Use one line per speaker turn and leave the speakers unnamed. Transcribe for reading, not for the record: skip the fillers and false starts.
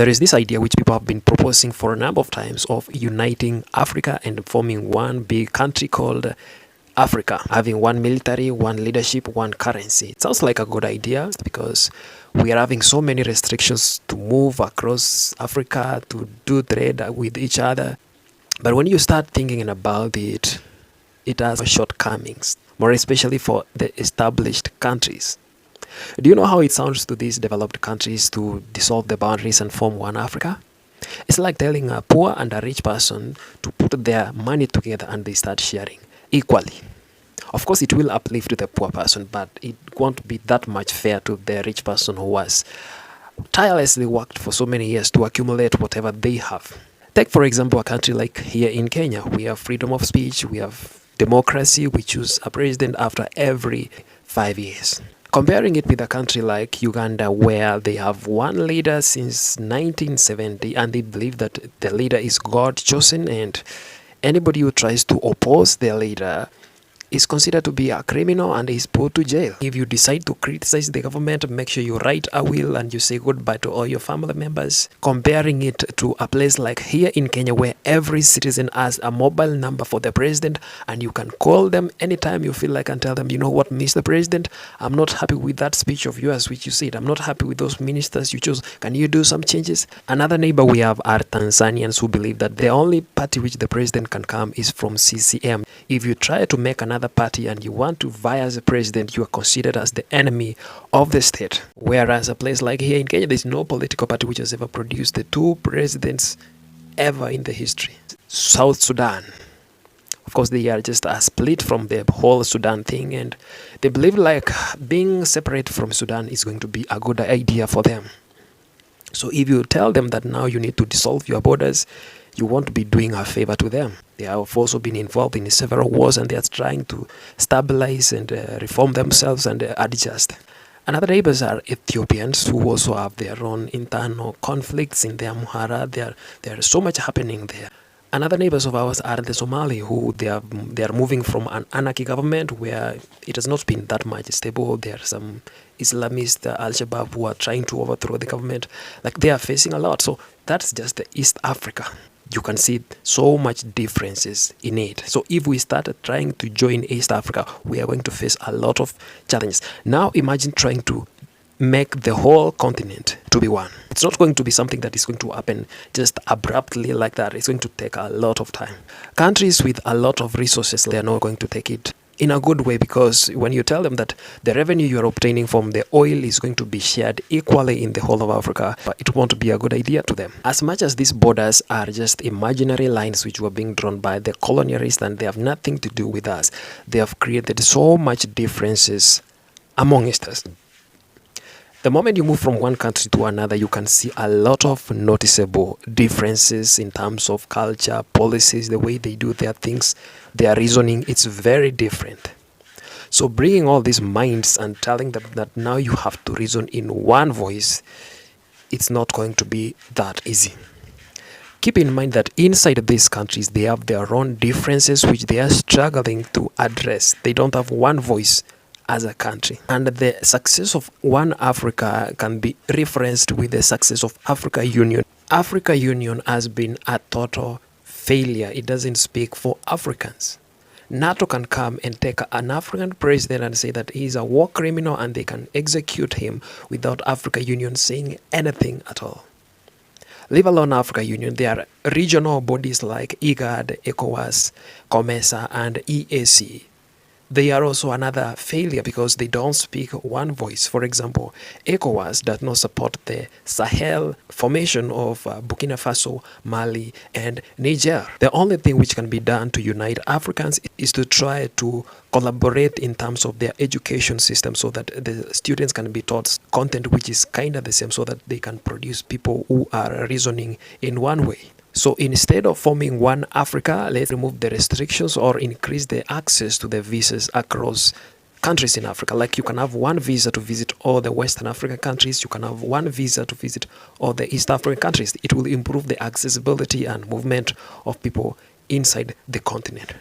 There is this idea which people have been proposing for a number of times of uniting Africa and forming one big country called Africa, having one military, one leadership, one currency. It sounds like a good idea because we are having so many restrictions to move across Africa, to do trade with each other. But when you start thinking about it, it has shortcomings, more especially for the established countries. Do you know how it sounds to these developed countries to dissolve the boundaries and form one Africa? It's like telling a poor and a rich person to put their money together and they start sharing equally. Of course, it will uplift the poor person, but it won't be that much fair to the rich person who has tirelessly worked for so many years to accumulate whatever they have. Take, for example, a country like here in Kenya. We have freedom of speech, we have democracy, we choose a president after every 5 years. Comparing it with a country like Uganda, where they have one leader since 1970 and they believe that the leader is God chosen, and anybody who tries to oppose their leader is considered to be a criminal and is put to jail. If you decide to criticize the government, make sure you write a will and you say goodbye to all your family members. Comparing it to a place like here in Kenya, where every citizen has a mobile number for the president and you can call them anytime you feel like and tell them, you know what, Mr. President, I'm not happy with that speech of yours which you said. I'm not happy with those ministers you chose. Can you do some changes? Another neighbor we have are Tanzanians, who believe that the only party which the president can come is from CCM. If you try to make another party and you want to vie as a president, you are considered as the enemy of the state. Whereas a place like here in Kenya, there's no political party which has ever produced the two presidents ever in the history. South Sudan, of course, they are just a split from the whole Sudan thing, and they believe like being separate from Sudan is going to be a good idea for them. So if you tell them that now you need to dissolve your borders, you won't be doing a favor to them. They have also been involved in several wars and they are trying to stabilize and reform themselves and adjust. Another neighbors are Ethiopians, who also have their own internal conflicts in the Amhara. There is so much happening there. Another neighbors of ours are the Somali, who they are moving from an anarchy government where it has not been that much stable. There are some Islamist Al-Shabaab who are trying to overthrow the government. Like, they are facing a lot. So that's just the East Africa. You can see so much differences in it. So if we start trying to join East Africa, we are going to face a lot of challenges. Now imagine trying to make the whole continent to be one. It's not going to be something that is going to happen just abruptly like that. It's going to take a lot of time. Countries with a lot of resources, they are not going to take it in a good way, because when you tell them that the revenue you are obtaining from the oil is going to be shared equally in the whole of Africa, it won't be a good idea to them. As much as these borders are just imaginary lines which were being drawn by the colonialists and they have nothing to do with us, they have created so much differences amongst us. The moment you move from one country to another, you can see a lot of noticeable differences in terms of culture, policies, the way they do their things, their reasoning. It's very different. So bringing all these minds and telling them that now you have to reason in one voice, it's not going to be that easy. Keep in mind that inside these countries, they have their own differences which they are struggling to address. They don't have one voice as a country. And the success of one Africa can be referenced with the success of Africa Union. Africa Union has been a total failure. It doesn't speak for Africans. NATO can come and take an African president and say that he's a war criminal and they can execute him without Africa Union saying anything at all. Leave alone Africa Union, there are regional bodies like IGAD, ECOWAS, COMESA and EAC. They are also another failure because they don't speak one voice. For example, ECOWAS does not support the Sahel formation of Burkina Faso, Mali, and Niger. The only thing which can be done to unite Africans is to try to collaborate in terms of their education system so that the students can be taught content which is kind of the same so that they can produce people who are reasoning in one way. So instead of forming one Africa, let's remove the restrictions or increase the access to the visas across countries in Africa. Like, you can have one visa to visit all the Western African countries. You can have one visa to visit all the East African countries. It will improve the accessibility and movement of people inside the continent.